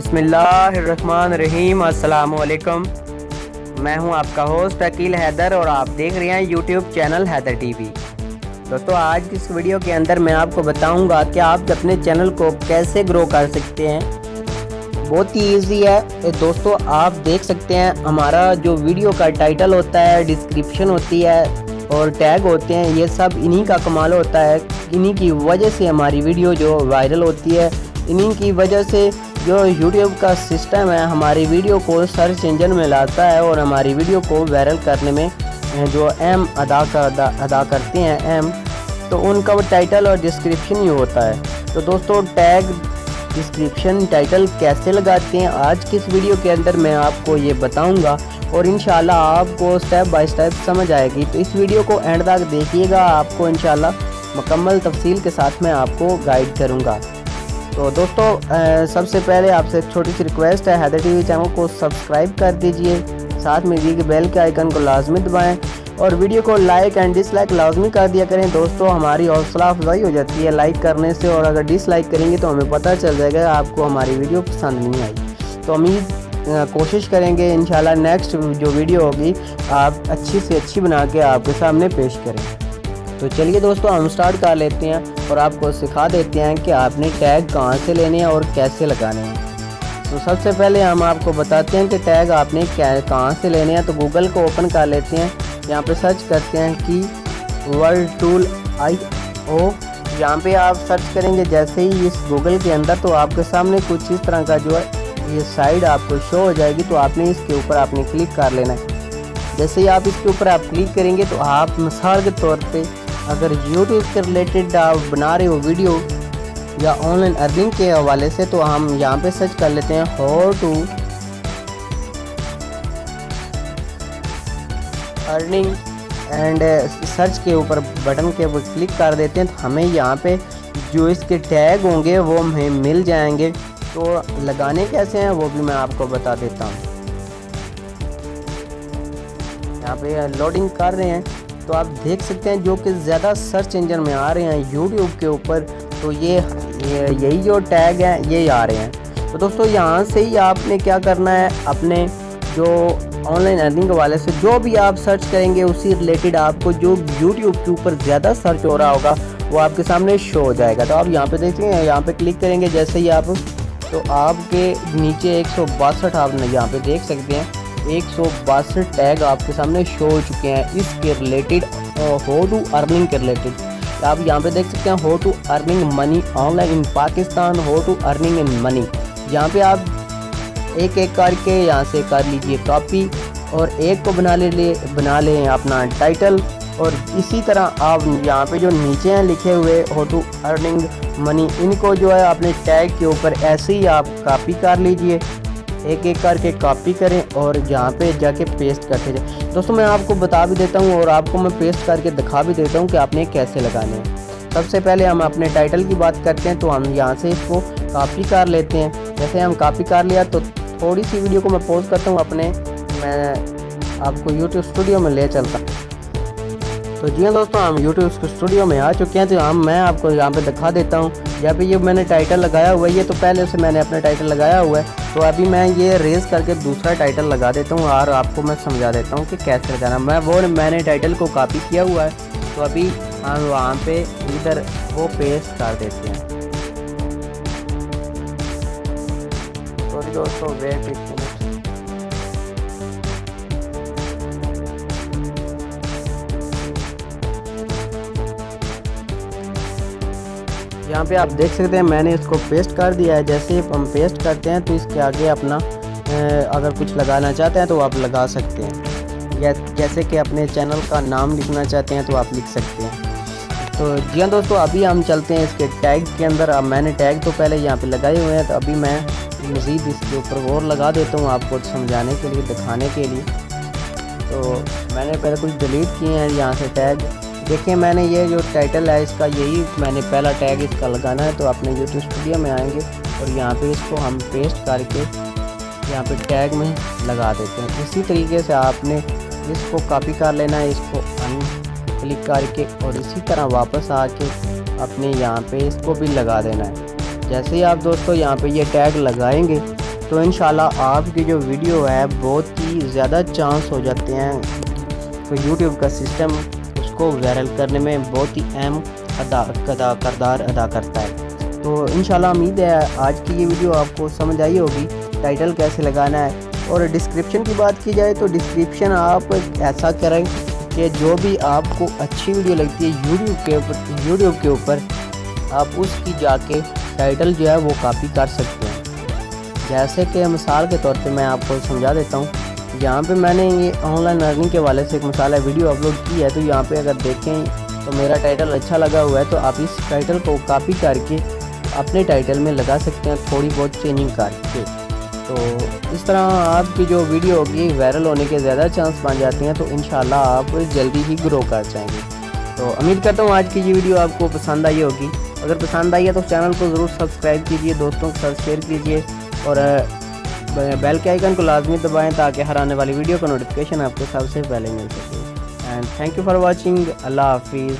बिस्मिल्लाहिर्रहमानिर्रहीम। अस्सलाम वालेकुम। मैं हूं आपका होस्ट अकील हैदर और आप देख रहे हैं यूट्यूब चैनल हैदर टीवी। दोस्तों, आज की इस वीडियो के अंदर मैं आपको बताऊंगा कि आप अपने चैनल को कैसे ग्रो कर सकते हैं। बहुत ही ईजी है दोस्तों। आप देख सकते हैं हमारा जो वीडियो का टाइटल होता है, डिस्क्रिप्शन होती है और टैग होते हैं, ये सब इन्हीं का कमाल होता है। इन्हीं की वजह से हमारी वीडियो जो वायरल होती है, इन्हीं की वजह से जो YouTube का सिस्टम है हमारी वीडियो को सर्च इंजन में लाता है और हमारी वीडियो को वायरल करने में जो अहम अदा करते हैं अहम, तो उनका वो टाइटल और डिस्क्रिप्शन ही होता है। तो दोस्तों, टैग, डिस्क्रिप्शन, टाइटल कैसे लगाते हैं आज की इस वीडियो के अंदर मैं आपको ये बताऊंगा और इंशाल्लाह आपको स्टेप बाय स्टेप समझ आएगी। तो इस वीडियो को एंड तक देखिएगा, आपको इंशाल्लाह मुकम्मल तफसील के साथ मैं आपको गाइड करूँगा। तो दोस्तों, सबसे पहले आपसे एक छोटी सी रिक्वेस्ट है, हैदर टीवी चैनल को सब्सक्राइब कर दीजिए, साथ में दिए गए बेल के आइकन को लाजमी दबाएं और वीडियो को लाइक एंड डिसलाइक लाजमी कर दिया करें। दोस्तों, हमारी हौसला अफजाई हो जाती है लाइक करने से, और अगर डिसलाइक करेंगे तो हमें पता चल जाएगा आपको हमारी वीडियो पसंद नहीं आई। तो कोशिश करेंगे इंशाल्लाह नेक्स्ट जो वीडियो होगी आप अच्छी से अच्छी बना के आपके सामने पेश करें। तो चलिए दोस्तों, हम स्टार्ट कर लेते हैं और आपको सिखा देते हैं कि आपने टैग कहाँ से लेने हैं और कैसे लगाने हैं। तो सबसे पहले हम आपको बताते हैं कि टैग आपने कहाँ से लेने हैं। तो गूगल को ओपन कर लेते हैं, यहाँ पे सर्च करते हैं कि वर्ल्ड टूल IO। यहाँ पे आप सर्च करेंगे जैसे ही इस गूगल के अंदर, तो आपके सामने कुछ इस तरह का जो है ये साइड आपको शो हो जाएगी। तो आपने इसके ऊपर आपने क्लिक कर लेना है। जैसे ही आप इसके ऊपर आप क्लिक करेंगे तो आप मिसाल के तौर पे अगर YouTube के रिलेटेड आप बना रहे हो वीडियो या ऑनलाइन अर्निंग के हवाले से, तो हम यहाँ पे सर्च कर लेते हैं how to earning and search के ऊपर बटन के ऊपर क्लिक कर देते हैं। तो हमें यहाँ पे जो इसके टैग होंगे वो हमें मिल जाएंगे। तो लगाने कैसे हैं वो भी मैं आपको बता देता हूँ। यहाँ पे लोडिंग कर रहे हैं तो आप देख सकते हैं जो कि ज़्यादा सर्च इंजन में आ रहे हैं YouTube के ऊपर, तो यही जो टैग हैं ये आ रहे हैं। तो दोस्तों, यहाँ से ही आपने क्या करना है, अपने जो ऑनलाइन अर्निंग के वाले से जो भी आप सर्च करेंगे उसी रिलेटेड आपको जो YouTube के ऊपर ज़्यादा सर्च हो रहा होगा वो आपके सामने शो हो जाएगा। तो आप यहाँ पे देखते हैं, यहाँ पे क्लिक करेंगे जैसे ही आप, तो आपके नीचे 162 आप यहाँ पे देख सकते हैं 162 टैग आपके सामने शो हो चुके हैं इसके रिलेटेड, हाउ टू अर्निंग के रिलेटेड। आप यहाँ पे देख सकते हैं how to earning money online in Pakistan, how to earning in money. यहाँ पे आप एक एक करके यहाँ से कर लीजिए कॉपी और एक को बना लें अपना टाइटल, और इसी तरह आप यहाँ पे जो नीचे हैं लिखे हुए हाउ टू अर्निंग मनी, इनको जो है अपने टैग के ऊपर ऐसे ही आप कॉपी कर लीजिए, एक एक करके कॉपी करें और यहाँ पे जाके पेस्ट करते जाए। दोस्तों, मैं आपको बता भी देता हूँ और आपको मैं पेस्ट करके दिखा भी देता हूँ कि आपने कैसे लगाने हैं। सबसे पहले हम अपने टाइटल की बात करते हैं, तो हम यहाँ से इसको कॉपी कर लेते हैं। जैसे हम कॉपी कर लिया तो थोड़ी सी वीडियो को मैं पॉज करता हूँ, मैं आपको YouTube स्टूडियो में ले चलता हूँ। तो जी हाँ दोस्तों, हम YouTube स्टूडियो में आ चुके हैं। तो मैं आपको यहाँ पे दिखा देता हूँ, यहाँ पे ये मैंने टाइटल लगाया हुआ है, ये तो पहले से मैंने अपना टाइटल लगाया हुआ है। तो अभी मैं ये रेज करके दूसरा टाइटल लगा देता हूँ और आपको मैं समझा देता हूँ कि कैसे लगाना। मैंने टाइटल को कॉपी किया हुआ है, तो अभी हम वहाँ पे इधर वो पेस्ट कर देते हैं। तो दोस्तों, वेट एक मिनट। यहाँ पे आप देख सकते हैं मैंने इसको पेस्ट कर दिया है। जैसे हम पेस्ट करते हैं तो इसके आगे अपना अगर कुछ लगाना चाहते हैं तो आप लगा सकते हैं, जैसे कि अपने चैनल का नाम लिखना चाहते हैं तो आप लिख सकते हैं। तो जी हाँ दोस्तों, अभी हम चलते हैं इसके टैग के अंदर। अब मैंने टैग तो पहले यहाँ पे लगाए हुए हैं, तो अभी मैं मज़ीद इसके ऊपर और लगा देता हूँ आपको समझाने के लिए, दिखाने के लिए। तो मैंने पहले कुछ डिलीट किए हैं यहाँ से टैग। देखिए, मैंने ये जो टाइटल है इसका यही मैंने पहला टैग इसका लगाना है। तो अपने YouTube स्टूडियो में आएंगे और यहाँ पे इसको हम पेस्ट करके यहाँ पे टैग में लगा देते हैं। इसी तरीके से आपने इसको कॉपी कर लेना है, इसको क्लिक करके, और इसी तरह वापस आके अपने यहाँ पे इसको भी लगा देना है। जैसे ही आप दोस्तों यहाँ पे ये टैग लगाएंगे तो इंशाल्लाह आपकी जो वीडियो है बहुत ही ज़्यादा चांस हो जाते हैं, तो यूट्यूब का सिस्टम उसको वायरल करने में बहुत ही अहम किरदार अदा करता है। तो इंशाल्लाह उम्मीद है आज की ये वीडियो आपको समझ आई होगी, टाइटल कैसे लगाना है। और डिस्क्रिप्शन की बात की जाए तो डिस्क्रिप्शन आप ऐसा करें कि जो भी आपको अच्छी वीडियो लगती है यूट्यूब के ऊपर आप उसकी जाके टाइटल जो है वो कॉपी कर सकते हैं। जैसे कि मिसाल के तौर पे मैं आपको समझा देता हूँ, यहाँ पे मैंने ये ऑनलाइन लर्निंग के वाले से एक मिसाल वीडियो अपलोड की है। तो यहाँ पे अगर देखें तो मेरा टाइटल अच्छा लगा हुआ है, तो आप इस टाइटल को कॉपी करके अपने टाइटल में लगा सकते हैं, थोड़ी बहुत चेंजिंग करके। तो इस तरह आपकी जो वीडियो होगी वायरल होने के ज़्यादा चांस बन जाते हैं, तो इंशाल्लाह आप जल्दी ही ग्रो कर जाएंगे। तो उम्मीद करता हूँ आज की ये वीडियो आपको पसंद आई होगी। अगर पसंद आई है तो चैनल को ज़रूर सब्सक्राइब कीजिए, दोस्तों के साथ शेयर कीजिए और बेल के आइकन को लाजमी दबाएं ताकि हर आने वाली वीडियो का नोटिफिकेशन आपको सबसे पहले मिल सके। And thank you for watching. अल्लाह हाफिज़।